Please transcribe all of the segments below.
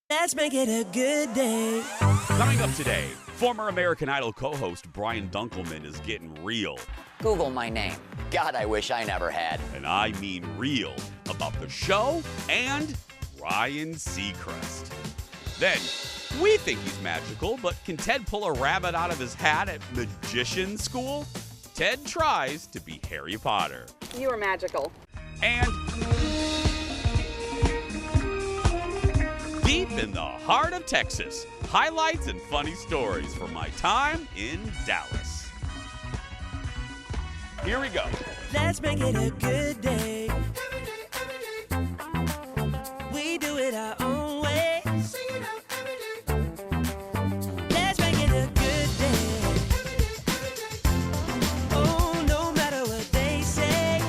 Let's make it a good day. Coming up today, former American Idol co-host Brian Dunkelman is getting real. Google my name. God, I wish I never had. And I mean real about the show and Ryan Seacrest. Then, we think he's magical, but can Ted pull a rabbit out of his hat at magician school? Ted tries to be Harry Potter. You are magical. And deep in the heart of Texas, highlights and funny stories from my time in Dallas. Here we go. Let's make it a good day. We do it our own way. Let's make it a good day. Oh, no matter what they say.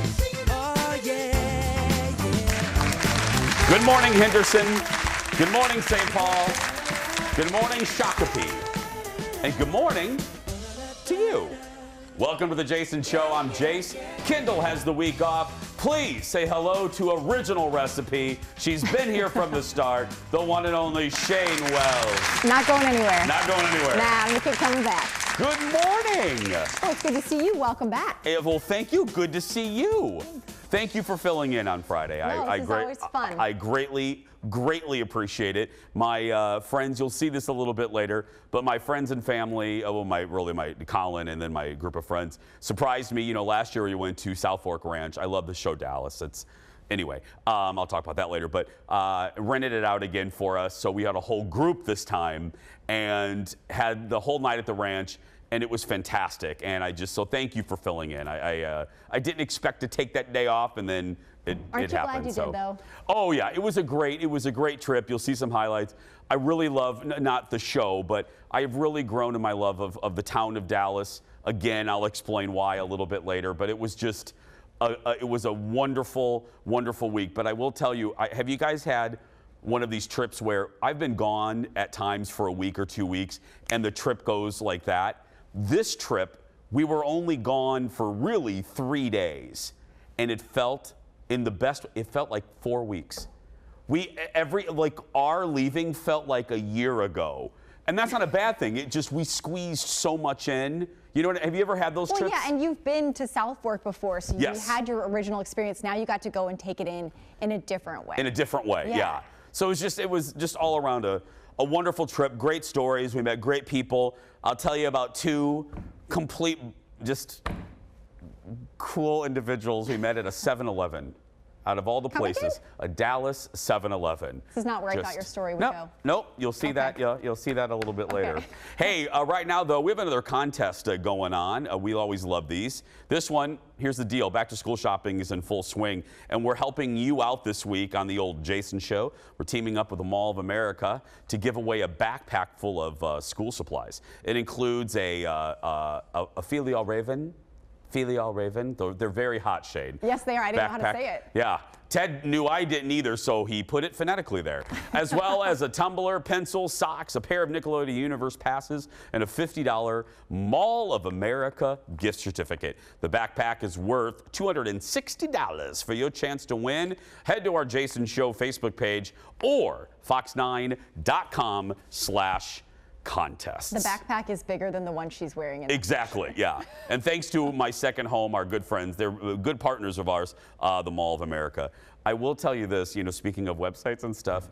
Oh, yeah, yeah. Good morning, Henderson. Good morning, St. Paul. Good morning, Shakopee. And good morning to you. Welcome to the Jason Show. I'm Jace. Kendall has the week off. Please say hello to Original Recipe. She's been here from the start. The one and only Shane Wells. Not going anywhere. Not going anywhere. Nah, I'm going to keep coming back. Good morning. Oh, it's good to see you. Welcome back. Well, thank you. Good to see you. Thank you for filling in on Friday. This is always fun. I greatly appreciate it. My friends, you'll see this a little bit later, but my friends and family, my Colin and then my group of friends surprised me. You know, last year we went to South Fork Ranch. I love the show Dallas. Anyway, I'll talk about that later, but rented it out again for us. So we had a whole group this time and had the whole night at the ranch. And it was fantastic, and so thank you for filling in. I didn't expect to take that day off, and then it Aren't you happened. glad you did, though? Oh yeah, it was a great trip. You'll see some highlights. I really love not the show, but I've really grown in my love of the town of Dallas. Again, I'll explain why a little bit later, but it was just it was a wonderful week. But I will tell you, have you guys had one of these trips where I've been gone at times for a week or 2 weeks, and the trip goes like that? This trip, we were only gone for really 3 days, and it felt like 4 weeks. Our leaving felt like a year ago, and that's not a bad thing. We squeezed so much in. You know, have you ever had those trips? Well, yeah, and you've been to South Fork before, so Yes. you had your original experience. Now you got to go and take it in a different way. In a different way, yeah. So it was just all around a wonderful trip, great stories. We met great people. I'll tell you about two complete, just cool individuals we met at a 7-Eleven. Out of all the places, a Dallas 7-Eleven. This is not where I thought your story would go. Nope, you'll see that. You'll see that a little bit later. Hey, right now though, we have another contest going on. We always love these. This one, here's the deal. Back to school shopping is in full swing, and we're helping you out this week on the old Jason Show. We're teaming up with the Mall of America to give away a backpack full of school supplies. It includes a Filial Raven. They're very hot shade. Yes, they are. I didn't know how to Backpack. say it. Yeah. Ted knew I didn't either, so he put it phonetically there. As well as a tumbler, pencil, socks, a pair of Nickelodeon Universe passes, and a $50 Mall of America gift certificate. The backpack is worth $260 for your chance to win. Head to our Jason Show Facebook page or fox9.com/contest. The backpack is bigger than the one she's wearing. Exactly, yeah. And thanks to my second home, our good friends, they're good partners of ours, the Mall of America. I will tell you this, you know, speaking of websites and stuff,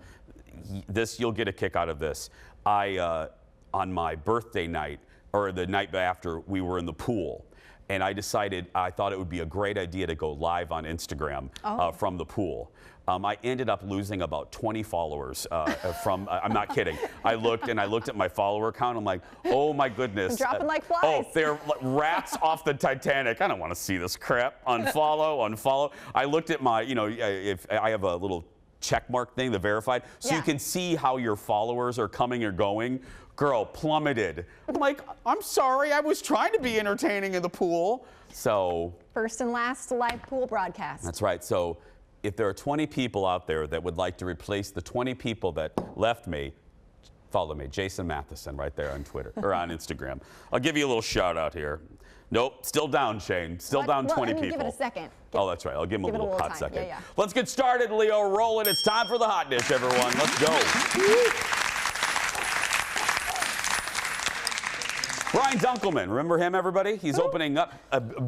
you'll get a kick out of this. On my birthday night, or the night after, we were in the pool. And I thought it would be a great idea to go live on Instagram from the pool. I ended up losing about 20 followers I'm not kidding. I looked at my follower count. I'm like, oh my goodness. Dropping like flies. Oh, they're like rats off the Titanic. I don't want to see this crap. Unfollow. I looked at my, if I have a little check mark thing, the verified, so you can see how your followers are coming or going. Girl, plummeted. I'm like, I'm sorry, I was trying to be entertaining in the pool. So. First and last live pool broadcast. That's right. So if there are 20 people out there that would like to replace the 20 people that left me, Follow me, Jason Matheson, right there on Twitter or on Instagram. I'll give you a little shout out here. Nope, still down, Shane. Still down 20 people. Give it a second. Oh, that's right. I'll give him a little hot time. second. Yeah. Let's get started, Leo. Rolling. It's time for the hot dish, everyone. Let's go. Brian Dunkelman, remember him, everybody? He's opening up,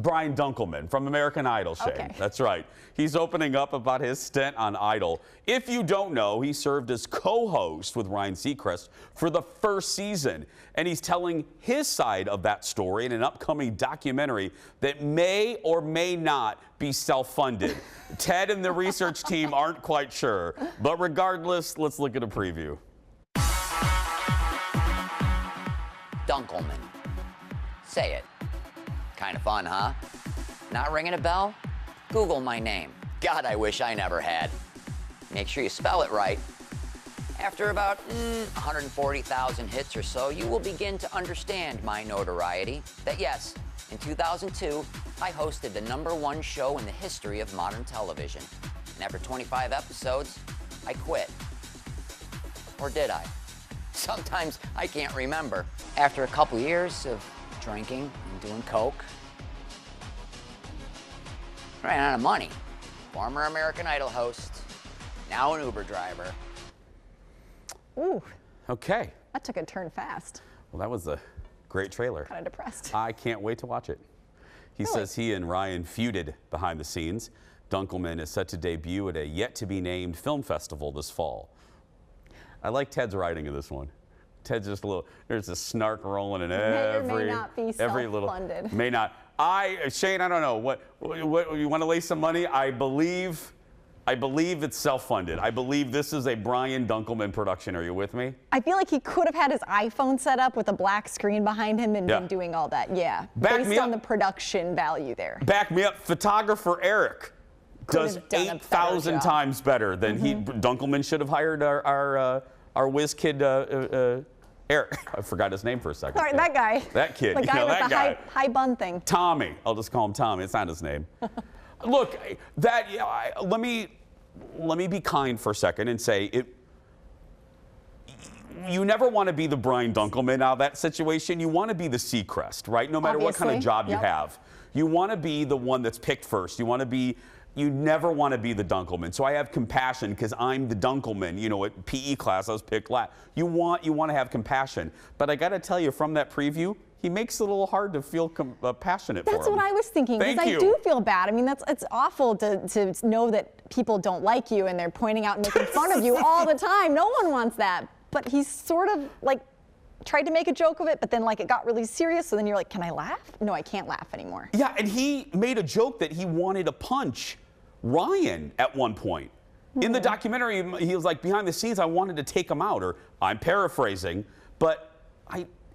Brian Dunkelman from American Idol, Shane. Okay. That's right. He's opening up about his stint on Idol. If you don't know, he served as co-host with Ryan Seacrest for the first season, and he's telling his side of that story in an upcoming documentary that may or may not be self-funded. Ted and the research team aren't quite sure, but regardless, let's look at a preview. Dunkelman. Say it. Kind of fun, huh? Not ringing a bell? Google my name. God, I wish I never had. Make sure you spell it right. After about 140,000 hits or so, you will begin to understand my notoriety. That yes, in 2002, I hosted the #1 show in the history of modern television. And after 25 episodes, I quit. Or did I? Sometimes I can't remember. After a couple years of drinking and doing coke, ran out of money. Former American Idol host, now an Uber driver. Ooh, Okay. that took a turn fast. Well, that was a great trailer. Kind of depressed. I can't wait to watch it. He says he and Ryan feuded behind the scenes. Dunkelman is set to debut at a yet-to-be-named film festival this fall. I like Ted's writing in this one. Ted's just a little, there's a snark rolling in May or may not be every little, self-funded. may not. Shane, I don't know, what you want to lay some money? I believe it's self-funded. I believe this is a Brian Dunkelman production. Are you with me? I feel like he could have had his iPhone set up with a black screen behind him and been doing all that. Yeah, based on the production value there. Back me up. Photographer Eric does 8,000 times better than Dunkelman should have hired our whiz kid Eric. I forgot his name for a second. Sorry, that guy. That kid. The guy with that the guy. high bun thing. Tommy. I'll just call him Tommy. It's not his name. Look, let me be kind for a second and say you never want to be the Brian Dunkelman out of that situation. You want to be the Seacrest, right? No matter what kind of job you have. You want to be the one that's picked first. You never want to be the Dunkelman. So I have compassion because I'm the Dunkelman. You know, at PE class, I was picked last. You want to have compassion. But I got to tell you, from that preview, he makes it a little hard to feel passionate for him. That's what I was thinking, because I do feel bad. I mean, it's awful to know that people don't like you and they're pointing out and making fun of you all the time. No one wants that. But he's sort of like tried to make a joke of it, but then like it got really serious. So then you're like, can I laugh? No, I can't laugh anymore. Yeah, and he made a joke that he wanted to punch Ryan at one point. In the documentary, he was like, behind the scenes, I wanted to take him out, or I'm paraphrasing, but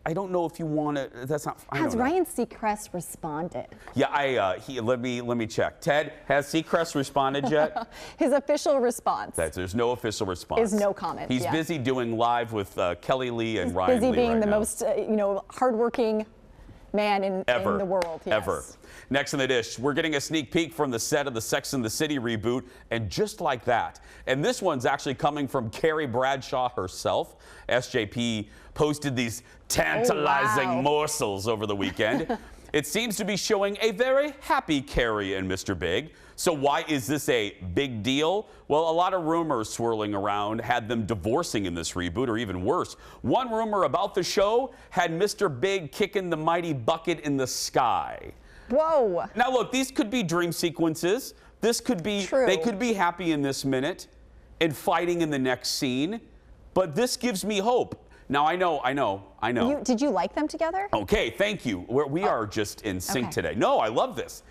I don't know if you want to. That's not. Has Ryan Seacrest responded? Yeah, let me check. Ted, has Seacrest responded yet? His official response. There's no official response. Is no comment. He's busy doing live with Kelly Lee and Ryan Lee. Busy being right the now. most hardworking man in the world. Yes. Ever. Next on the dish, we're getting a sneak peek from the set of the Sex and the City reboot, and just like that. And this one's actually coming from Carrie Bradshaw herself. SJP posted these tantalizing morsels over the weekend. It seems to be showing a very happy Carrie and Mr. Big. So why is this a big deal? Well, a lot of rumors swirling around had them divorcing in this reboot, or even worse. One rumor about the show had Mr. Big kicking the mighty bucket in the sky. Whoa. Now look, these could be dream sequences. This could be, they could be happy in this minute and fighting in the next scene. But this gives me hope. Now, I know. Did you like them together? Okay, thank you. We are just in sync today. No, I love this.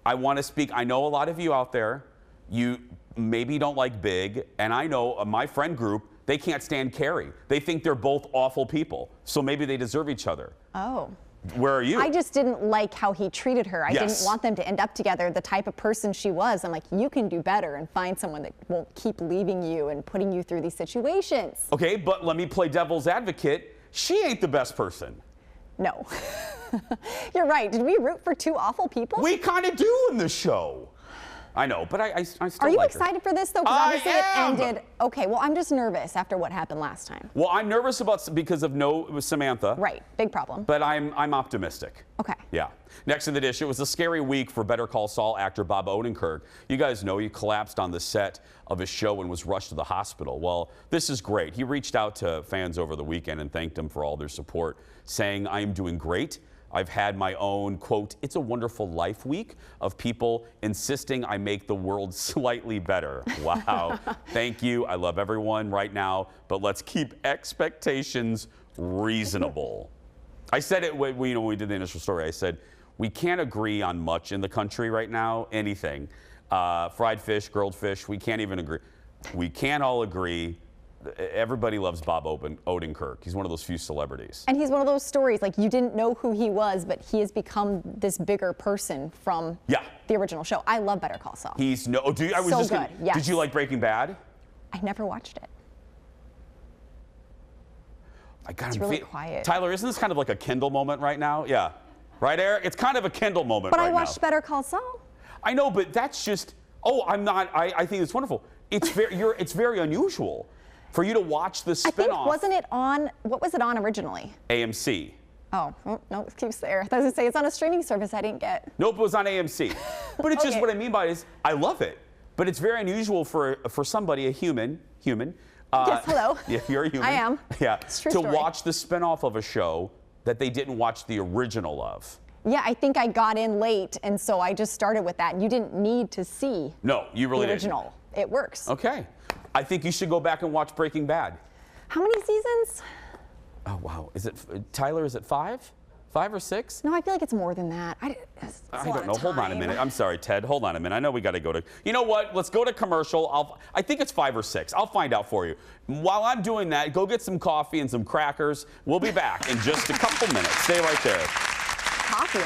I want to speak. I know a lot of you out there, you maybe don't like Big, and I know my friend group, they can't stand Carrie. They think they're both awful people, so maybe they deserve each other. Oh. Where are you? I just didn't like how he treated her. I didn't want them to end up together, the type of person she was. I'm like, you can do better and find someone that won't keep leaving you and putting you through these situations. Okay, but let me play devil's advocate. She ain't the best person. No. You're right. Did we root for two awful people? We kind of do in the show. I know, but I still Are you like her. excited for this though? Because I obviously it am! ended. Okay, well I'm just nervous after what happened last time. Well, I'm nervous because of it was Samantha. Right, big problem. But I'm optimistic. Okay. Yeah. Next in the dish, it was a scary week for Better Call Saul actor Bob Odenkirk. You guys know he collapsed on the set of his show and was rushed to the hospital. Well, this is great. He reached out to fans over the weekend and thanked them for all their support, saying, "I am doing great. I've had my own, quote, it's a wonderful life week of people insisting I make the world slightly better." Wow. Thank you. I love everyone right now, but let's keep expectations reasonable. I said it when we did the initial story. I said, we can't agree on much in the country right now, anything. Fried fish, grilled fish, we can't even agree. We can't all agree. Everybody loves Bob Odenkirk. He's one of those few celebrities. And he's one of those stories, like you didn't know who he was, but he has become this bigger person from the original show. I love Better Call Saul. He's no, do you, I was so just good, gonna, yes. Did you like Breaking Bad? I never watched it. It's really quiet. Tyler, isn't this kind of like a Kindle moment right now? Yeah. Right, Eric? It's kind of a Kindle moment But right now. I watched Better Call Saul. I know, but that's just, I think it's wonderful. It's very unusual for you to watch the spinoff. I think, wasn't it on, what was it on originally? AMC. Oh, no excuse there. I was going to say, it's on a streaming service I didn't get. Nope, it was on AMC. But it's just Okay. what I mean by it is, I love it. But it's very unusual for somebody, a human. Yes, hello. Yeah, you're a human. I am. Yeah, It's a true to story. watch the spinoff of a show that they didn't watch the original of. Yeah, I think I got in late, and so I just started with that. You didn't need to see No, you really the didn't. original. It works. Okay. I think you should go back and watch Breaking Bad. How many seasons? Oh, wow. Is it, Tyler, is it 5? 5 or 6? No, I feel like it's more than that. I don't know. Hold on a minute. I'm sorry, Ted. Hold on a minute. I know we got to go to. You know what? Let's go to commercial. I think it's 5 or 6. I'll find out for you. While I'm doing that, go get some coffee and some crackers. We'll be back in just a couple minutes. Stay right there. Coffee.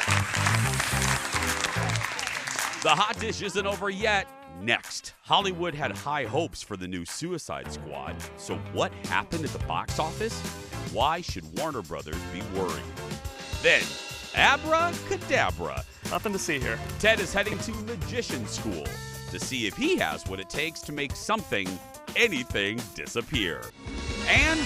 The hot dish isn't over yet. Next, Hollywood had high hopes for the new Suicide Squad. So what happened at the box office? Why should Warner Brothers be worried? Then, abracadabra. Nothing to see here. Ted is heading to magician school to see if he has what it takes to make something, anything, disappear. And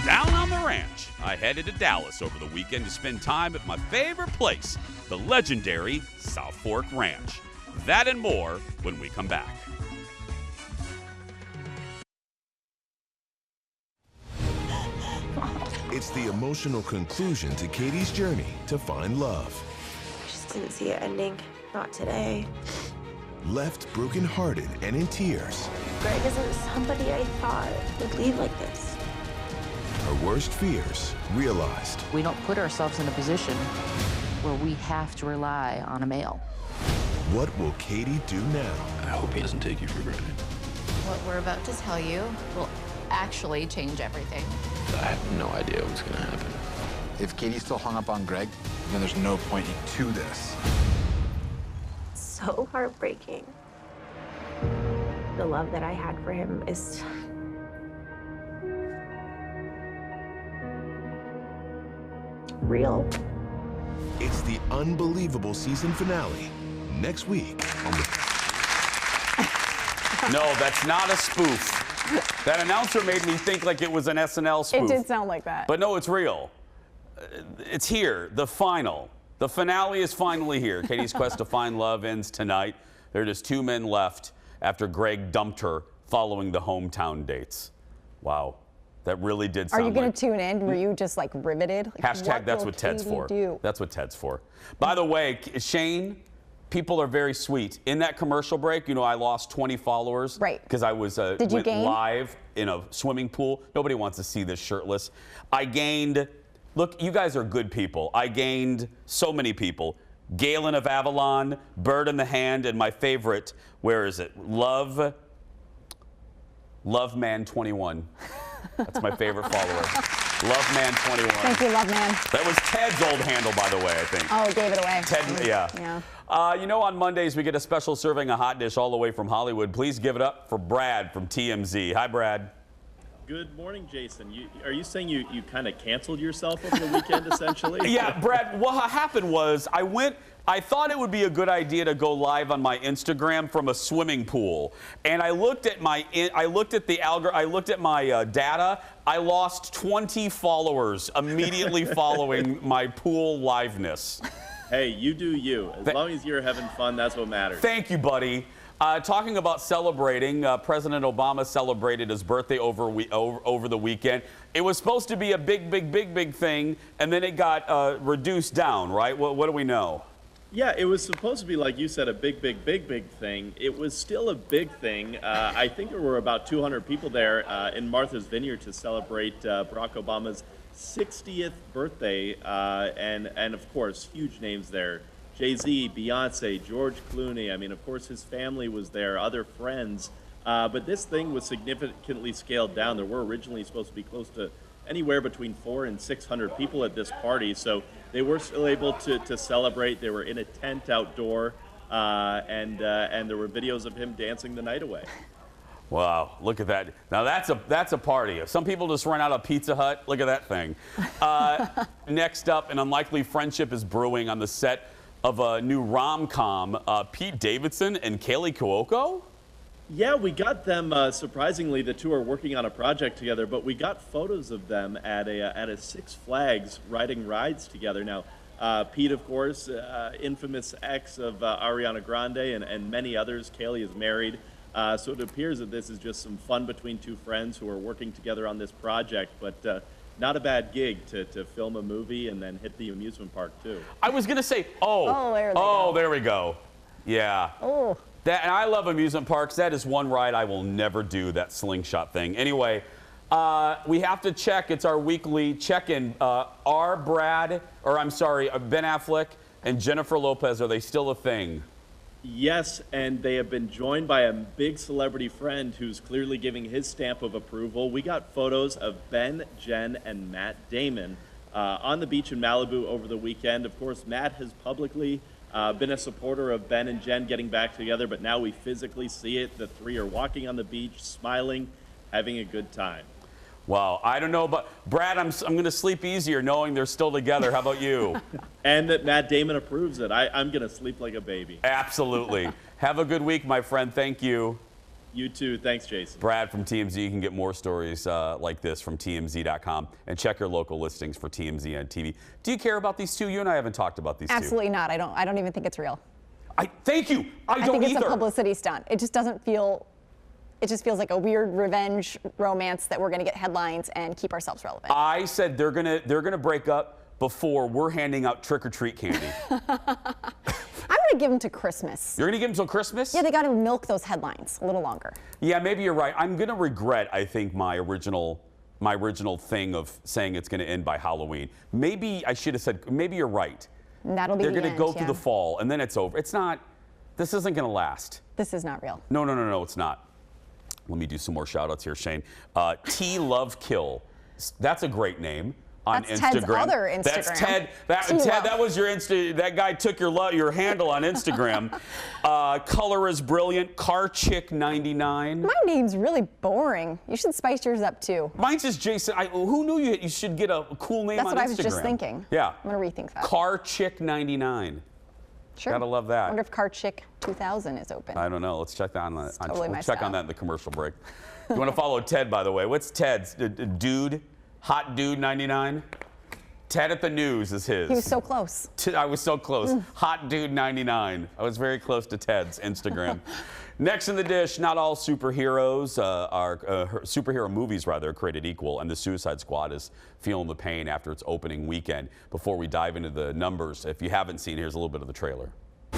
down on the ranch, I headed to Dallas over the weekend to spend time at my favorite place, the legendary South Fork Ranch. That and more when we come back. It's the emotional conclusion to Katie's journey to find love. I just didn't see it ending. Not today. Left brokenhearted and in tears. Greg isn't somebody I thought would leave like this. Her worst fears realized. We don't put ourselves in a position where we have to rely on a male. What will Katie do now? I hope he doesn't take you for granted. What we're about to tell you will actually change everything. I have no idea what's gonna happen. If Katie's still hung up on Greg, then there's no point to this. So heartbreaking. The love that I had for him is real. It's the unbelievable season finale next week on the... No, that's not a spoof. That announcer made me think like it was an SNL spoof. It did sound like that. But no, it's real. It's here, the final. The finale is finally here. Katie's quest to find love ends tonight. There are just 2 men left after Greg dumped her following the hometown dates. Wow, that really did sound Are you going like... to tune in? Were you just like riveted? Like, Hashtag that's will what Ted's Katie for. do? That's what Ted's for. By the way, Shane, people are very sweet. In that commercial break, you know, I lost 20 followers. Right. Because I was Did you went gain? live in a swimming pool. Nobody wants to see this shirtless. I gained, look, you guys are good people. I gained so many people. Galen of Avalon, Bird in the Hand, and my favorite, where is it? Love Man 21. That's my favorite follower. Love Man 21. Thank you, love man. That was Ted's old handle, by the way, I think. Oh, gave it away. Ted, yeah. Yeah. You know, on Mondays, we get a special serving of hot dish all the way from Hollywood. Please give it up for Brad from TMZ. Hi, Brad. Good morning, Jason. Are you saying you kind of canceled yourself over the weekend, essentially? Yeah, Brad, what happened was I thought it would be a good idea to go live on my Instagram from a swimming pool. And I looked at my data. I lost 20 followers immediately following my pool liveness. Hey, you do you. As long as you're having fun, that's what matters. Thank you, buddy. Talking about celebrating, President Obama celebrated his birthday over the weekend. It was supposed to be a big thing, and then it got reduced down, right? What do we know? Yeah, it was supposed to be, like you said, a big thing. It was still a big thing. I think there were about 200 people there in Martha's Vineyard to celebrate Barack Obama's 60th birthday, and of course, huge names there. Jay-Z, Beyonce, George Clooney. I mean, of course, his family was there, other friends. But this thing was significantly scaled down. There were originally supposed to be close to anywhere between 400 and 600 people at this party. So they were still able to celebrate. They were in a tent outdoor, and there were videos of him dancing the night away. Wow, look at that. Now that's a party. Some people just run out of Pizza Hut. Look at that thing. Next up, an unlikely friendship is brewing on the set of a new rom-com. Pete Davidson and Kaylee Cuoco? Yeah, we got them. Surprisingly, the two are working on a project together, but we got photos of them at a Six Flags riding rides together. Now, Pete, of course, infamous ex of Ariana Grande and many others. Kaylee is married. So it appears that this is just some fun between two friends who are working together on this project, but not a bad gig to film a movie and then hit the amusement park, too. I was going to say, there we go. Yeah. Oh. And I love amusement parks. That is one ride I will never do, that slingshot thing. Anyway, we have to check. It's our weekly check-in. Ben Affleck and Jennifer Lopez, are they still a thing? Yes, and they have been joined by a big celebrity friend who's clearly giving his stamp of approval. We got photos of Ben, Jen, and Matt Damon on the beach in Malibu over the weekend. Of course, Matt has publicly been a supporter of Ben and Jen getting back together, but now we physically see it. The three are walking on the beach, smiling, having a good time. Wow, I don't know, but Brad, I'm going to sleep easier knowing they're still together. How about you? And that Matt Damon approves it. I'm going to sleep like a baby. Absolutely. Have a good week, my friend. Thank you. You too. Thanks, Jason. Brad from TMZ. You can get more stories like this from TMZ.com and check your local listings for TMZ on TV. Do you care about these two? You and I haven't talked about these two. Absolutely not. I don't even think it's real. Thank you. I don't think it's either. a publicity stunt. It just doesn't feel. It just feels like a weird revenge romance that we're going to get headlines and keep ourselves relevant. I said they're gonna break up before we're handing out trick-or-treat candy. I'm going to give them to Christmas. You're going to give them till Christmas? Yeah, they got to milk those headlines a little longer. Yeah, maybe you're right. I'm going to regret, I think, my original thing of saying it's going to end by Halloween. Maybe I should have said, maybe you're right. And that'll be They're the going to go end, through the fall, and then it's over. It's not, this isn't going to last. This is not real. No, it's not. Let me do some more shout-outs here, Shane. T Love Kill. That's a great name. On That's Instagram. Ted's other Instagram. That's Ted. Ted, that was your Insta. That guy took your handle on Instagram. Color is brilliant. Car Chick 99. My name's really boring. You should spice yours up too. Mine's just Jason. Who knew you should get a cool name on Instagram? That's what I was just thinking. Yeah. I'm gonna rethink that. Car Chick 99. Sure. Gotta love that. I wonder if Car Chick 2000 is open. I don't know. Let's check on that. Totally We'll check on that in the commercial break. You want to follow Ted, by the way? What's Ted's? Dude, Hot Dude 99. Ted at the News is his. He was so close. I was so close. Hot Dude 99. I was very close to Ted's Instagram. Next in the dish, not all superheroes superhero movies rather, are created equal, and the Suicide Squad is feeling the pain after its opening weekend. Before we dive into the numbers, if you haven't seen, here's a little bit of the trailer.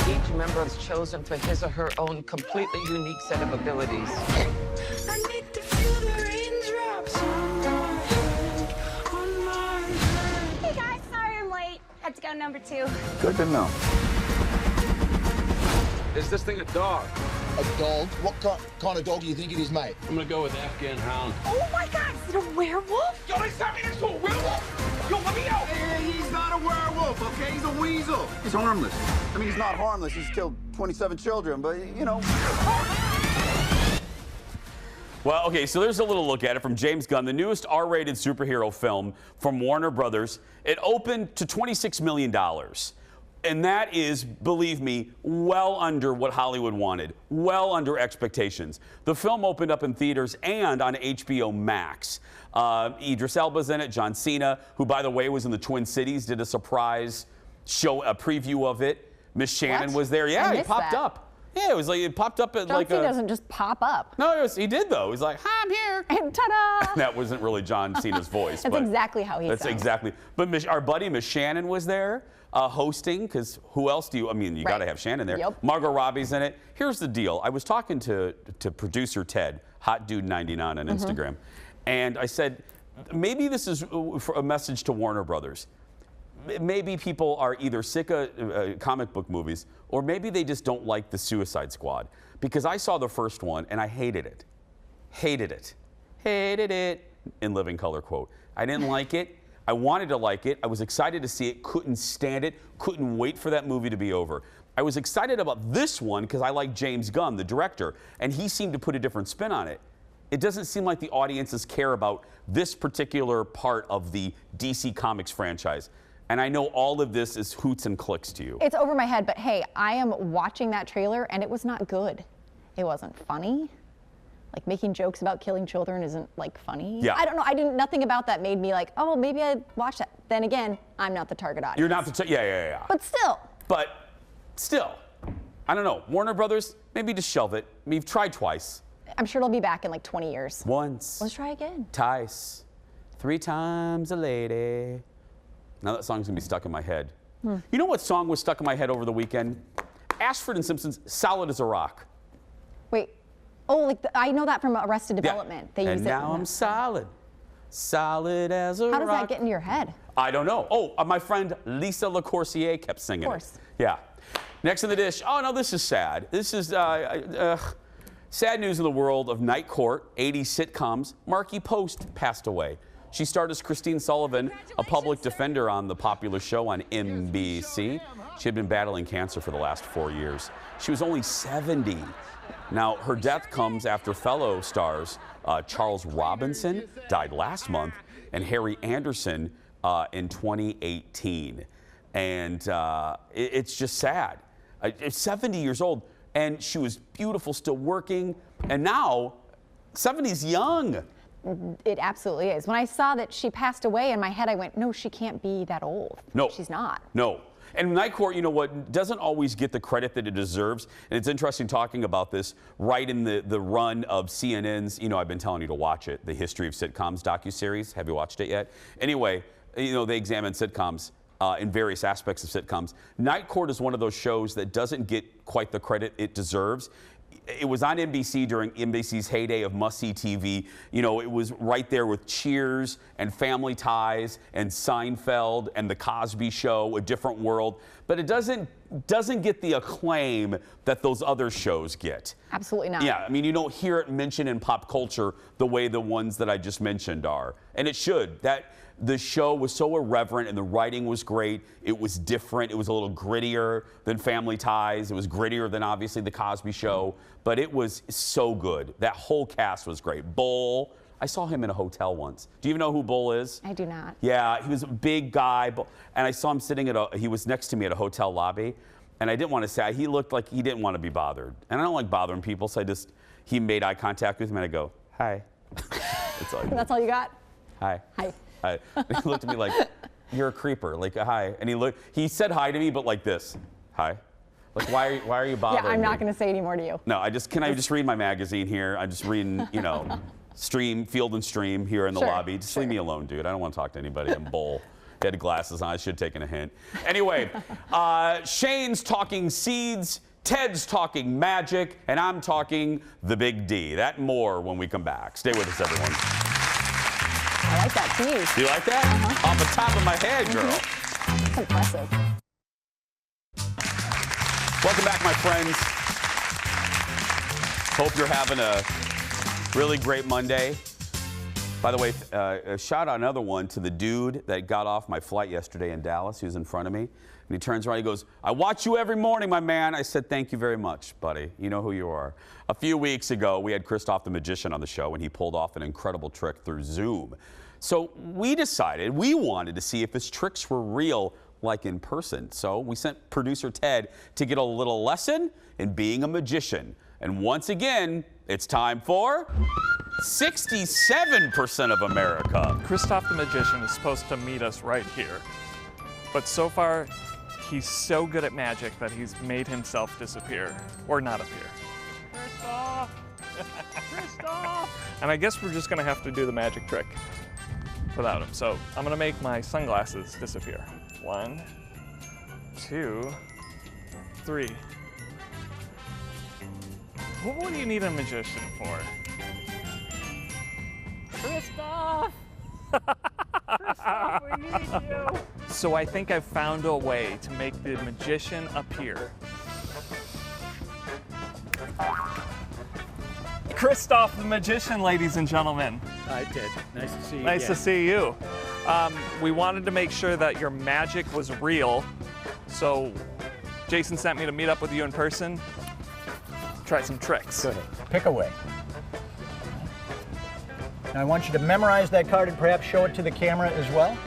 Each member is chosen for his or her own completely unique set of abilities. I need to feel the raindrops on my head. Hey guys, sorry I'm late. Had to go number 2. Good to know. Is this thing a dog? A dog? What kind of dog do you think it is, mate? I'm gonna go with Afghan Hound. Oh my god, is it a werewolf? Yo, they sent me next to a werewolf! Yo, let me out! Hey, he's not a werewolf, okay? He's a weasel. He's harmless. I mean, he's not harmless. He's killed 27 children, but, you know. Well, okay, so there's a little look at it from James Gunn, the newest R-rated superhero film from Warner Brothers. It opened to $26 million. And that is, believe me, well under what Hollywood wanted, well under expectations. The film opened up in theaters and on HBO Max. Idris Elba's in it, John Cena, who, by the way, was in the Twin Cities, did a surprise show, a preview of it. Miss Shannon was there. Yeah, he popped up. Yeah, it was like it popped up at John Cena doesn't just pop up. No, he did though. He's like, "Hi, I'm here." And ta-da! That wasn't really John Cena's voice. That's exactly how he sounds. That's exactly. But our buddy Miss Shannon was there hosting, because who else do you? I mean, you got to have Shannon there. Yep. Margot Robbie's in it. Here's the deal. I was talking to producer Ted, Hot Dude 99 on Instagram, and I said, maybe this is a message to Warner Brothers. Maybe people are either sick of comic book movies, or maybe they just don't like the Suicide Squad. Because I saw the first one and I hated it. Hated it. Hated it. In living color quote. I didn't like it. I wanted to like it. I was excited to see it. Couldn't stand it. Couldn't wait for that movie to be over. I was excited about this one because I like James Gunn, the director, and he seemed to put a different spin on it. It doesn't seem like the audiences care about this particular part of the DC Comics franchise. And I know all of this is hoots and clicks to you. It's over my head, but hey, I am watching that trailer and it was not good. It wasn't funny. Like, making jokes about killing children isn't like funny. Yeah. I don't know. Nothing about that made me like, oh, maybe I'd watch that. Then again, I'm not the target audience. You're not the yeah. But still, I don't know. Warner Brothers, maybe just shelve it. I mean, you've tried twice. I'm sure it'll be back in like 20 years. Once. Let's try again. Twice. 3 times a lady. Now that song's gonna be stuck in my head. You know what song was stuck in my head over the weekend? Ashford and Simpson's "Solid as a Rock." Wait, oh, like I know that from Arrested Development. They use and it. now I'm solid as a rock. How does that get in your head? I don't know. Oh, my friend Lisa LaCourcier kept singing it. Yeah. Next in the dish. Oh no, this is sad. This is sad news in the world of night court, 80s sitcoms. Markie Post passed away. She starred as Christine Sullivan, a public defender on the popular show on NBC. She had been battling cancer for the last 4 years. She was only 70. Now, her death comes after fellow stars Charles Robinson died last month and Harry Anderson in 2018. And it's just sad. 70 years old, and she was beautiful, still working. And now, 70's young. It absolutely is. When I saw that she passed away, in my head I went, no, she can't be that old. No. She's not. No. And Night Court, you know what, doesn't always get the credit that it deserves. And it's interesting talking about this right in the run of CNN's, you know, I've been telling you to watch it, the History of Sitcoms docuseries. Have you watched it yet? Anyway, you know, they examine sitcoms in various aspects of sitcoms. Night Court is one of those shows that doesn't get quite the credit it deserves. It was on NBC during NBC's heyday of must-see TV. You know, it was right there with Cheers and Family Ties and Seinfeld and The Cosby Show, A Different World. But it doesn't get the acclaim that those other shows get. Absolutely not. Yeah, I mean, you don't hear it mentioned in pop culture the way the ones that I just mentioned are. And it should. The show was so irreverent and the writing was great. It was different. It was a little grittier than Family Ties. It was grittier than obviously The Cosby Show, but it was so good. That whole cast was great. Bull, I saw him in a hotel once. Do you even know who Bull is? I do not. Yeah, he was a big guy, and I saw him sitting he was next to me at a hotel lobby, and I didn't want to say, he looked like he didn't want to be bothered. And I don't like bothering people, so he made eye contact with me, and I go, hi. That's all I did. That's all you got? Hi. Hi. Hi. He looked at me like, you're a creeper. Like, hi. And he said hi to me, but like this. Hi. Like, why are you bothering me? Yeah, I'm not going to say any more to you. No, can I just read my magazine here? I'm just reading, you know, Field and Stream here in the lobby. Just leave me alone, dude. I don't want to talk to anybody. I'm Bull. He had glasses on. I should have taken a hint. Anyway, Shane's talking seeds, Ted's talking magic, and I'm talking the Big D. That and more when we come back. Stay with us, everyone. I like that tease. Do you like that? Off the top of my head, girl. That's impressive. Welcome back, my friends. Hope you're having a really great Monday. By the way, a shout out, another one to the dude that got off my flight yesterday in Dallas. He was in front of me, and he turns around, he goes, "I watch you every morning, my man." I said, "Thank you very much, buddy. You know who you are." A few weeks ago, we had Christoph the Magician on the show, and he pulled off an incredible trick through Zoom. So we decided we wanted to see if his tricks were real, like in person. So we sent producer Ted to get a little lesson in being a magician. And once again, it's time for 67% of America. Christoph the Magician is supposed to meet us right here. But so far, he's so good at magic that he's made himself disappear, or not appear. Christoph! Christoph! And I guess we're just gonna have to do the magic trick without him. So I'm gonna make my sunglasses disappear. 1, 2, 3. What do you need a magician for? Christoph! Christoph, we need you! So I think I've found a way to make the magician appear. Christoph the Magician, ladies and gentlemen. Hi, Ted. Nice to see you. Nice to see you. We wanted to make sure that your magic was real, so Jason sent me to meet up with you in person. Try some tricks. Go ahead. Pick away. Now I want you to memorize that card and perhaps show it to the camera as well.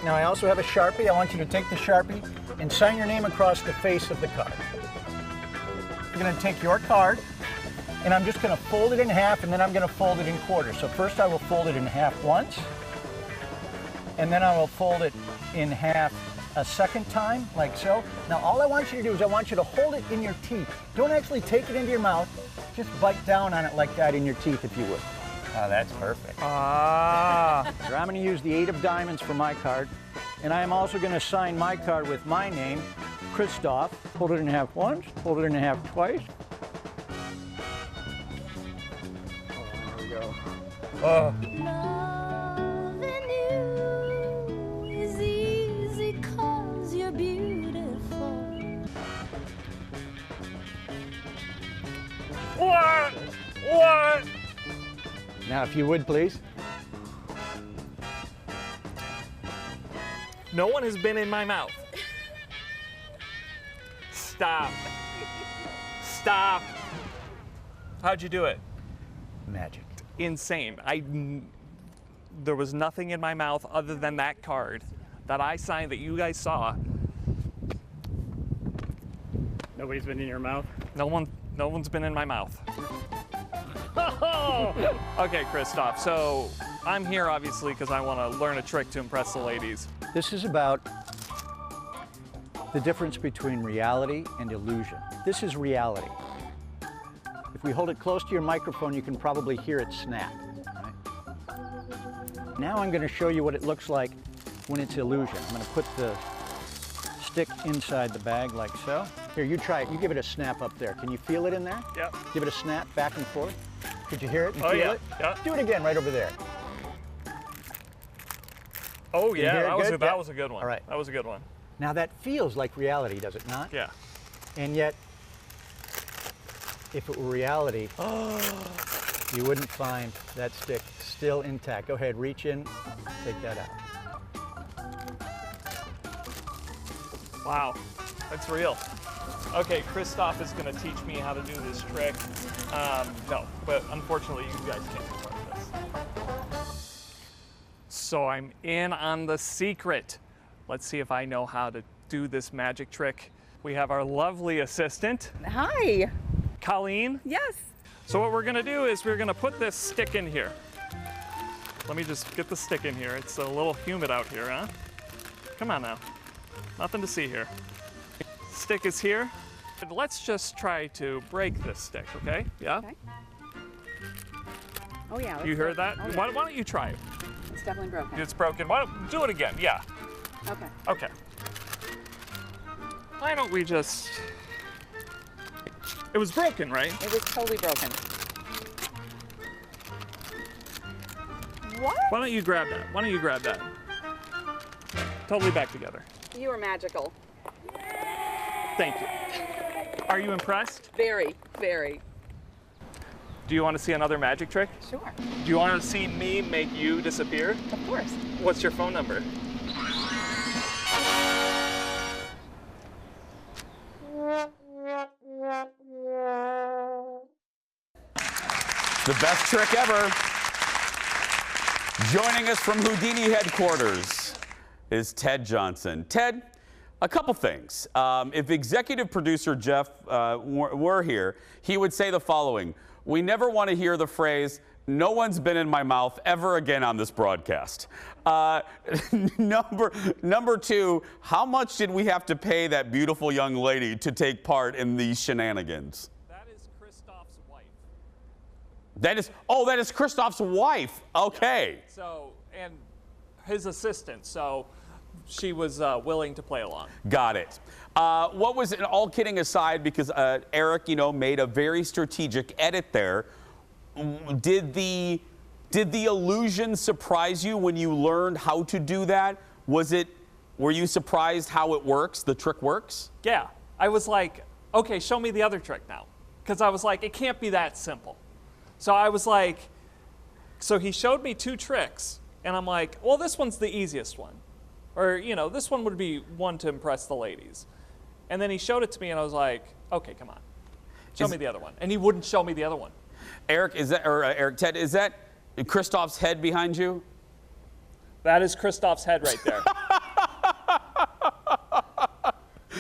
Now I also have a Sharpie. I want you to take the Sharpie and sign your name across the face of the card. You're going to take your card and I'm just going to fold it in half and then I'm going to fold it in quarters. So first I will fold it in half once and then I will fold it in half a second time, like so. Now all I want you to do is I want you to hold it in your teeth. Don't actually take it into your mouth. Just bite down on it like that in your teeth if you would. Oh, that's perfect. Ah. I'm going to use the 8 of diamonds for my card. And I am also going to sign my card with my name, Christoph. Hold it in half once, hold it in half twice. Oh, there we go. Oh. What? What? Now, if you would, please. No one has been in my mouth. Stop. Stop. How'd you do it? Magic. Insane. There was nothing in my mouth other than that card that I signed that you guys saw. Nobody's been in your mouth? No one's been in my mouth. Okay, Christoph, so I'm here obviously because I want to learn a trick to impress the ladies. This is about the difference between reality and illusion. This is reality. If we hold it close to your microphone, you can probably hear it snap. Right? Now I'm going to show you what it looks like when it's illusion. I'm going to put the stick inside the bag like so. Here, you try it. You give it a snap up there. Can you feel it in there? Yep. Give it a snap back and forth. Could you hear it and oh, feel yeah. it? Yeah. Do it again right over there. Oh, yeah, that was a good one. All right. That was a good one. Now that feels like reality, does it not? Yeah. And yet, if it were reality, you wouldn't find that stick still intact. Go ahead, reach in, take that out. Wow, that's real. Okay, Christoph is going to teach me how to do this trick. No, but unfortunately, you guys can't be part of this. So I'm in on the secret. Let's see if I know how to do this magic trick. We have our lovely assistant. Hi. Colleen. Yes. So what we're going to do is we're going to put this stick in here. Let me just get the stick in here. It's a little humid out here, huh? Come on now. Nothing to see here. Stick is here. Let's just try to break this stick, okay? Yeah? Okay. Oh, yeah. You heard that? Oh, yeah. Why don't you try it? It's definitely broken. It's broken. Why don't do it again? Yeah. Okay. Okay. Why don't we just... It was broken, right? It was totally broken. What? Why don't you grab that? Why don't you grab that? Totally back together. You are magical. Thank you. Are you impressed? Very, very. Do you want to see another magic trick? Sure. Do you want to see me make you disappear? Of course. What's your phone number? The best trick ever. Joining us from Houdini headquarters is Ted Johnson. Ted, a couple things. If executive producer Jeff were here, he would say the following: we never want to hear the phrase, "No one's been in my mouth" ever again on this broadcast. Number two, how much did we have to pay that beautiful young lady to take part in these shenanigans? That is Christoph's wife. That is Christoph's wife. Okay. So, and his assistant. So, she was willing to play along. Got it. What was it, all kidding aside, because Eric, made a very strategic edit there. Did the illusion surprise you when you learned how to do that? Were you surprised how it works, the trick works? Yeah. I was like, okay, show me the other trick now. Because I was like, it can't be that simple. So I was like, so he showed me 2 tricks, and I'm like, well, this one's the easiest one. Or, this one would be one to impress the ladies. And then he showed it to me, and I was like, okay, come on. Show me the other one. And he wouldn't show me the other one. Ted, is that Christoph's head behind you? That is Christoph's head right there.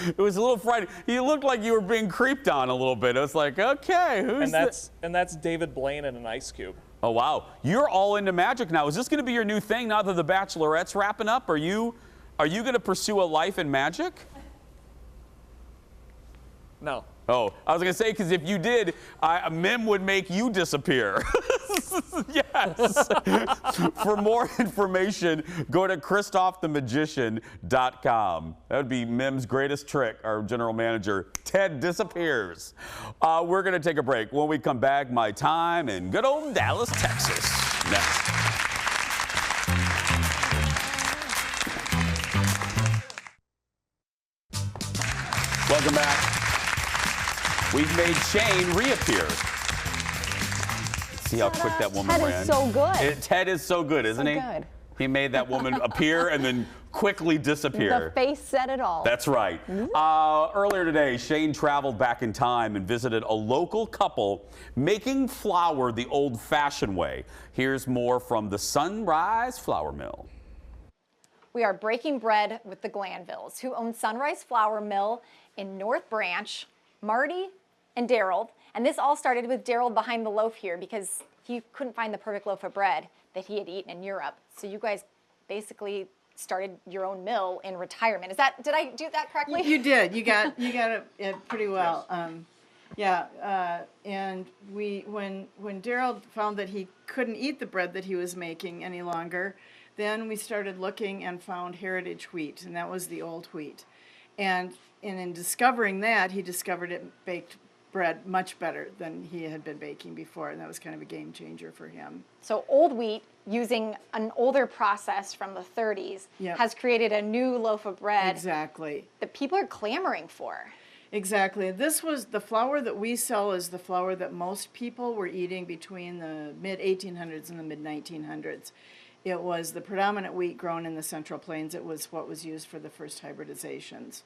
It was a little frightening. You looked like you were being creeped on a little bit. It was like, okay, who's this? And that's David Blaine in an ice cube. Oh, wow. You're all into magic now. Is this going to be your new thing now that the Bachelorette's wrapping up? Are you going to pursue a life in magic? No. Oh, I was going to say, because if you did, Mim would make you disappear. Yes. For more information, go to ChristophTheMagician.com. That would be Mim's greatest trick. Our general manager, Ted, disappears. We're going to take a break. When we come back, my time in good old Dallas, Texas. Next. Welcome back. We've made Shane reappear. See how quick that woman ran. Ted is so good. Ted is so good, isn't he? Good. He made that woman appear and then quickly disappear. The face said it all. That's right. Earlier today, Shane traveled back in time and visited a local couple making flour the old-fashioned way. Here's more from the Sunrise Flour Mill. We are breaking bread with the Glanvilles, who own Sunrise Flour Mill in North Branch. Marty and Daryl, and this all started with Daryl behind the loaf here because he couldn't find the perfect loaf of bread that he had eaten in Europe. So you guys basically started your own mill in retirement. Did I do that correctly? You did. You got it pretty well. Yes. And when Daryl found that he couldn't eat the bread that he was making any longer, then we started looking and found heritage wheat, and that was the old wheat. And in discovering that, he discovered it baked bread much better than he had been baking before, and that was kind of a game changer for him. So old wheat, using an older process from the 30s, has created a new loaf of bread. Exactly. That people are clamoring for. Exactly. This was the flour that we sell is the flour that most people were eating between the mid-1800s and the mid-1900s. It was the predominant wheat grown in the Central Plains. It was what was used for the first hybridizations.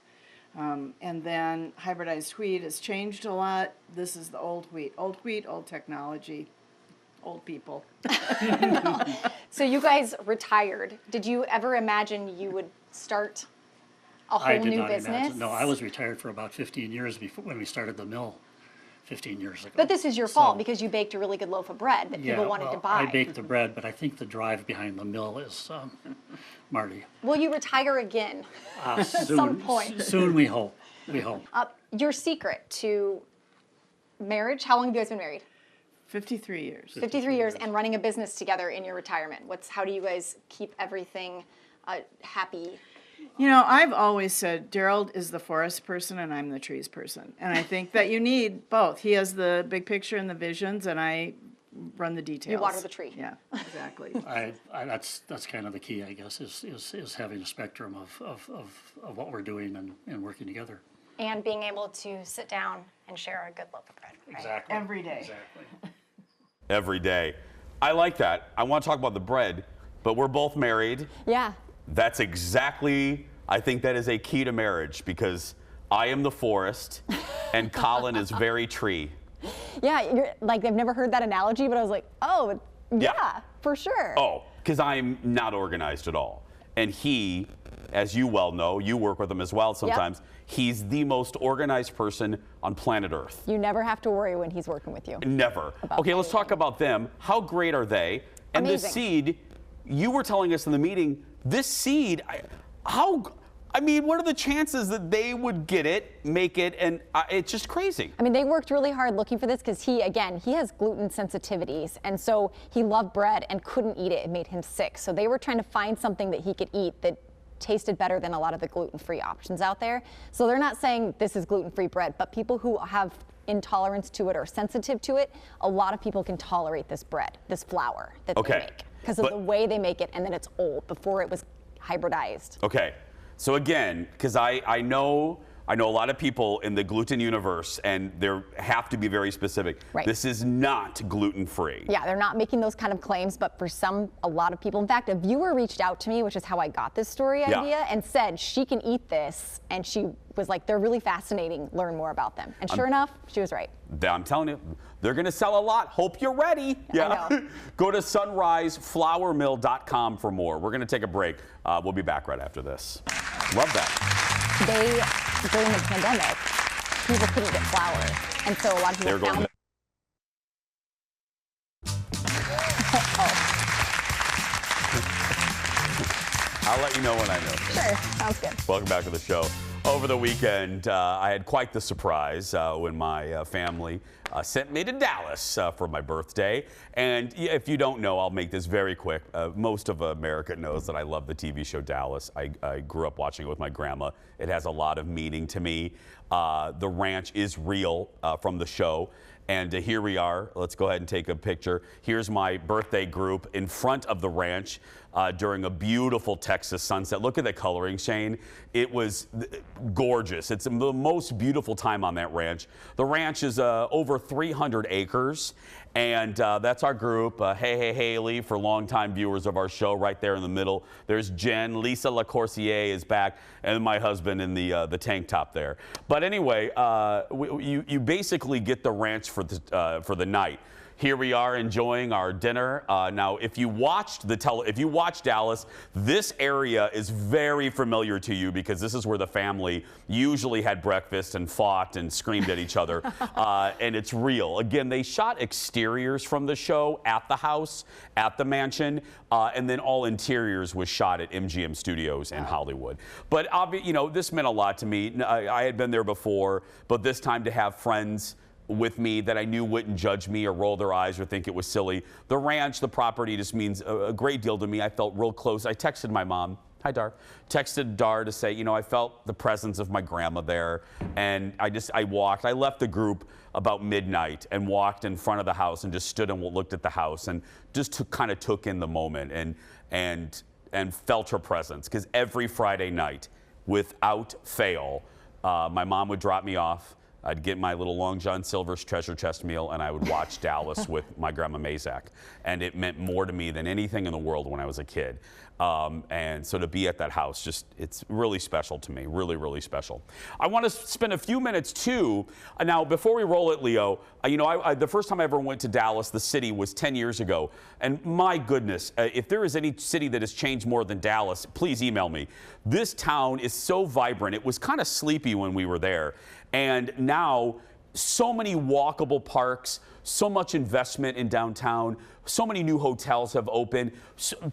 And then hybridized wheat has changed a lot. This is the old wheat. Old wheat, old technology, old people. So you guys retired. Did you ever imagine you would start a whole new business? Imagine. No, I was retired for about 15 years before when we started the mill 15 years ago. But this is your fault because you baked a really good loaf of bread that people wanted to buy. I baked the bread, but I think the drive behind the mill is Marty. Will you retire again at some point? Soon, we hope. We hope. Your secret to marriage, how long have you guys been married? 53 years. 53 years and running a business together in your retirement. How do you guys keep everything happy? You know, I've always said Daryl is the forest person and I'm the trees person. And I think that you need both. He has the big picture and the visions, and I run the details. You water the tree. Yeah, exactly. That's kind of the key, I guess, is having a spectrum of what we're doing and working together. And being able to sit down and share a good loaf of bread. Right? Exactly. Every day. Exactly. every day. I like that. I want to talk about the bread, but we're both married. Yeah. That's exactly, I think that is a key to marriage because I am the forest and Colin is very tree. Yeah, you're, like I've never heard that analogy, but I was like, oh, yeah. For sure. Oh, because I'm not organized at all. And he, as you well know, you work with him as well sometimes, he's the most organized person on planet Earth. You never have to worry when he's working with you. Never. Okay, let's talk about them. How great are they? And Amazing. this seed, you were telling us in the meeting, this seed, I mean, what are the chances that they would get it, make it, and it's just crazy. I mean, they worked really hard looking for this because he has gluten sensitivities. And so he loved bread and couldn't eat it. It made him sick. So they were trying to find something that he could eat that tasted better than a lot of the gluten-free options out there. So they're not saying this is gluten-free bread, but people who have intolerance to it or sensitive to it, a lot of people can tolerate this bread, this flour that they make because of the way they make it and then it's old before it was hybridized. Okay. So again, because I know a lot of people in the gluten universe, and they have to be very specific. Right. This is not gluten-free. Yeah, they're not making those kind of claims, but for a lot of people, in fact, a viewer reached out to me, which is how I got this story idea, and said she can eat this, and she was like, they're really fascinating, learn more about them. And sure enough, she was right. I'm telling you, they're going to sell a lot. Hope you're ready. Yeah. Go to sunriseflourmill.com for more. We're going to take a break. We'll be back right after this. Love that. During the pandemic, people couldn't get flour. And so a lot of people found I'll let you know when I know. Sure, sounds good. Welcome back to the show. Over the weekend, I had quite the surprise when my family sent me to Dallas for my birthday. And if you don't know, I'll make this very quick. Most of America knows that I love the TV show Dallas. I grew up watching it with my grandma. It has a lot of meaning to me. The ranch is real from the show. And here we are. Let's go ahead and take a picture. Here's my birthday group in front of the ranch during a beautiful Texas sunset. Look at the coloring, Shane. It was gorgeous. It's the most beautiful time on that ranch. The ranch is over 300 acres. And that's our group. Hey, Haley, for longtime viewers of our show, right there in the middle. There's Jen. Lisa LaCourcier is back, and my husband in the tank top there. But anyway, you basically get the ranch for the night. Here we are enjoying our dinner. Now, if you watched Dallas, this area is very familiar to you because this is where the family usually had breakfast and fought and screamed at each other. And it's real. Again, they shot exteriors from the show at the house, at the mansion, and then all interiors was shot at MGM Studios in Hollywood. But this meant a lot to me. I had been there before, but this time to have friends with me that I knew wouldn't judge me or roll their eyes or think it was silly. The ranch, the property just means a great deal to me. I felt real close. I texted my mom. Hi, Dar. Texted Dar to say, I felt the presence of my grandma there. And I walked. I left the group about midnight and walked in front of the house and just stood and looked at the house and just kind of took in the moment and felt her presence. Because every Friday night, without fail, my mom would drop me off. I'd get my little Long John Silver's treasure chest meal, and I would watch Dallas with my grandma Mazak. And it meant more to me than anything in the world when I was a kid. And so to be at that house, it's really special to me, really, really special. I want to spend a few minutes, too. Now, before we roll it, Leo, the first time I ever went to Dallas, the city, was 10 years ago. And my goodness, if there is any city that has changed more than Dallas, please email me. This town is so vibrant. It was kind of sleepy when we were there. And now, so many walkable parks, so much investment in downtown, so many new hotels have opened,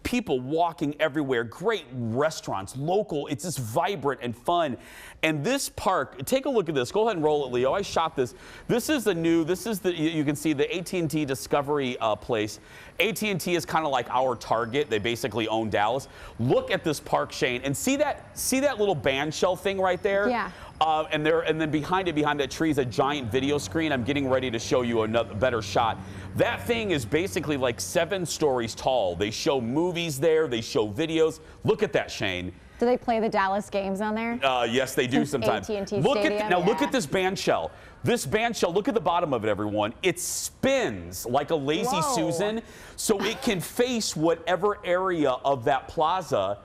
people walking everywhere, great restaurants, local, it's just vibrant and fun. And this park, take a look at this. Go ahead and roll it, Leo. I shot this. You can see the AT&T Discovery place. AT&T is kind of like our Target. They basically own Dallas. Look at this park, Shane, and see that little band shell thing right there? Yeah. And then behind that tree is a giant video screen. I'm getting ready to show you another better shot. That thing is basically like 7 stories tall. They show movies there. They show videos. Look at that, Shane. Do they play the Dallas games on there? Yes, they do Since sometimes. AT&T Look Stadium, at look yeah. at this band shell. This band shell, look at the bottom of it, everyone. It spins like a lazy Whoa. Susan, so it can face whatever area of that plaza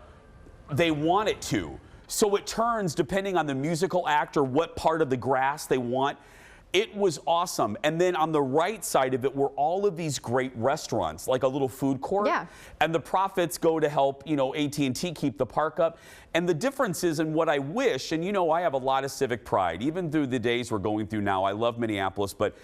they want it to. So it turns depending on the musical act or what part of the grass they want. It was awesome. And then on the right side of it were all of these great restaurants, like a little food court. Yeah. And the profits go to help, AT&T keep the park up. And the difference is in what I wish, and I have a lot of civic pride, even through the days we're going through now. I love Minneapolis, but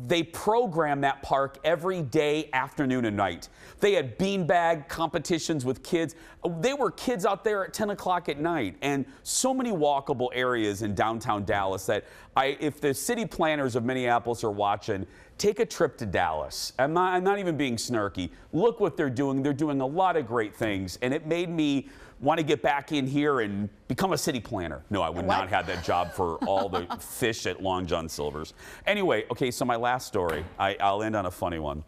they program that park every day, afternoon and night. They had beanbag competitions with kids. There were kids out there at 10 o'clock at night, and so many walkable areas in downtown Dallas that if the city planners of Minneapolis are watching, take a trip to Dallas. I'm not even being snarky. Look what they're doing. They're doing a lot of great things, and it made me want to get back in here and become a city planner. No, I would not have that job for all the fish at Long John Silver's. Anyway, okay, so my last story, I'll end on a funny one.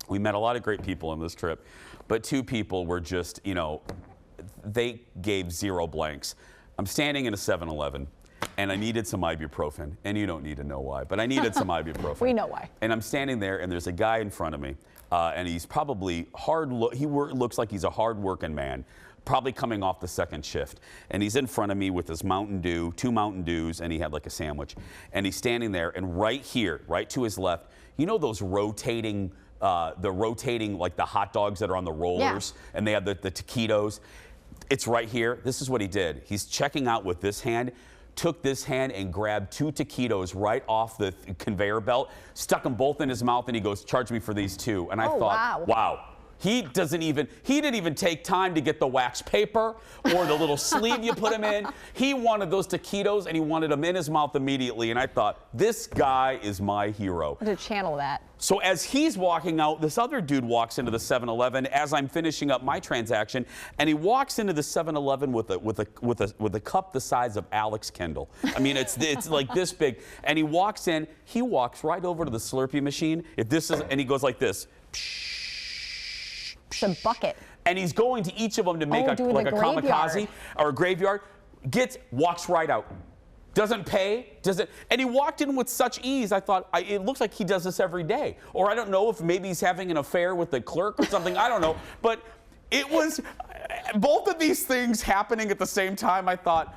We met a lot of great people on this trip, but two people were just, they gave zero blanks. I'm standing in a 7-Eleven, and I needed some ibuprofen, and you don't need to know why, but I needed some ibuprofen. We know why. And I'm standing there, and there's a guy in front of me, and he's probably looks like he's a hard-working man, probably coming off the second shift. And he's in front of me with his Mountain Dew, 2 Mountain Dews, and he had like a sandwich. And he's standing there, and right here, right to his left, those rotating, like the hot dogs that are on the rollers, and they have the taquitos. It's right here. This is what he did. He's checking out with this hand, took this hand and grabbed 2 taquitos right off the conveyor belt, stuck them both in his mouth, and he goes, "Charge me for these 2." And I thought, wow. He didn't even take time to get the wax paper or the little sleeve you put him in. He wanted those taquitos, and he wanted them in his mouth immediately. And I thought, this guy is my hero. To channel that. So as he's walking out, this other dude walks into the 7-Eleven as I'm finishing up my transaction, and he walks into the 7-Eleven with a cup the size of Alex Kendall. I mean, it's like this big. And he walks in. He walks right over to the Slurpee machine. And he goes like this. It's a bucket. And he's going to each of them to make a kamikaze or a graveyard. Walks right out. Doesn't pay, and he walked in with such ease. I thought, it looks like he does this every day. Or I don't know if maybe he's having an affair with the clerk or something. I don't know. But it was both of these things happening at the same time. I thought,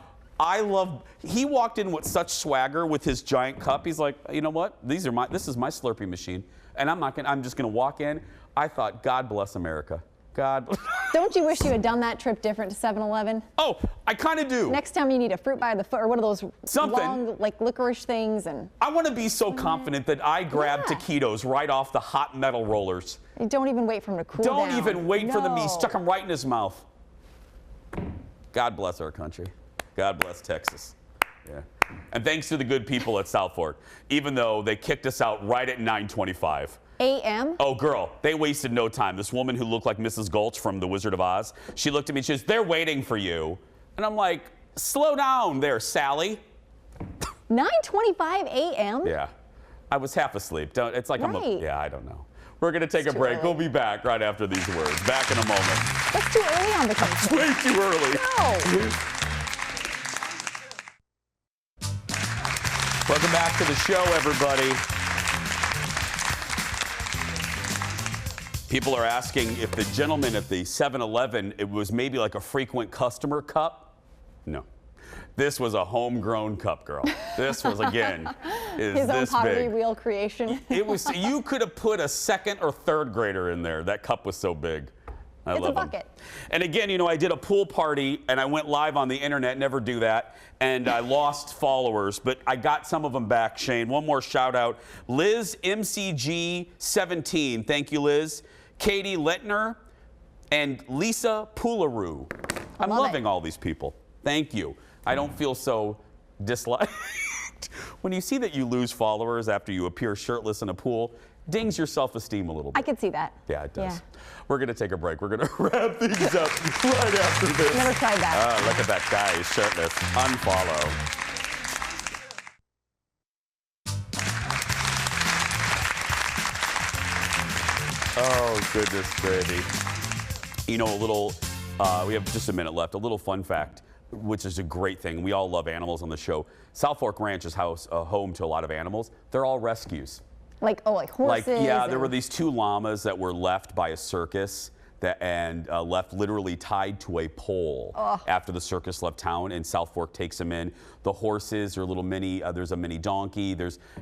he walked in with such swagger with his giant cup. He's like, you know what? This is my Slurpee machine. And I'm just gonna walk in. I thought, God bless America. God. Don't you wish you had done that trip different to 7-Eleven? Oh, I kind of do. Next time you need a fruit by the foot or one of those long, like licorice things. And I want to be so confident that I grab taquitos right off the hot metal rollers. You don't even wait for them to cool down. Don't even wait for them. He stuck them right in his mouth. God bless our country. God bless Texas. Yeah. And thanks to the good people at South Fork, even though they kicked us out right at 9:25. a.m.? Oh, girl, they wasted no time. This woman who looked like Mrs. Gulch from The Wizard of Oz, she looked at me and she says, "They're waiting for you." And I'm like, slow down there, Sally. 9:25 a.m.? Yeah. I was half asleep. It's like right. I don't know. We're going to take a break. We'll be back right after these words. Back in a moment. That's too early on the country. Way too early. No. Welcome back to the show, everybody. People are asking if the gentleman at the 7-Eleven, it was maybe like a frequent customer cup. No. This was a homegrown cup, girl. This was, again, is his own this pottery big. wheel creation. It was. You could have put a second or third grader in there. That cup was so big. I love a bucket. them. And again, I did a pool party and I went live on the internet. Never do that. And I lost followers, but I got some of them back. Shane, one more shout out. Liz MCG17. Thank you, Liz. Katie Lettner and Lisa Poolaroo. I'm loving all these people. Thank you. I don't feel so disliked. When you see that you lose followers after you appear shirtless in a pool, dings your self-esteem a little bit. I could see that. Yeah, it does. Yeah. We're going to take a break. We're going to wrap things up right after this. Never tried that. Look at that guy. He's shirtless. Unfollow. Oh, goodness gravy. A little We have just a minute left. A little fun fact, which is a great thing. We all love animals on the show. South Fork Ranch is home to a lot of animals. They're all rescues. Like horses? There were these 2 llamas that were left by a circus and left literally tied to a pole after the circus left town, and South Fork takes them in. The horses are little mini, there's a mini donkey.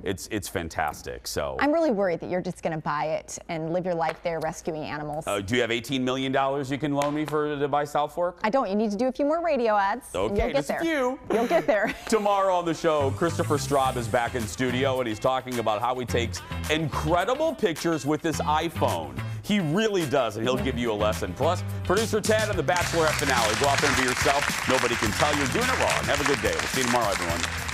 It's fantastic. So I'm really worried that you're just going to buy it and live your life there rescuing animals. do you have $18 million you can loan me to buy South Fork? I don't. You need to do a few more radio ads. Okay, and you'll get just there. a few. You'll get there. Tomorrow on the show, Christopher Straub is back in studio, and he's talking about how he takes incredible pictures with his iPhone. He really does, and he'll give you a lesson. Plus, producer Ted on the Bachelorette finale. Go out there and be yourself. Nobody can tell you're doing it wrong. Have a good day. We'll see you tomorrow, everyone.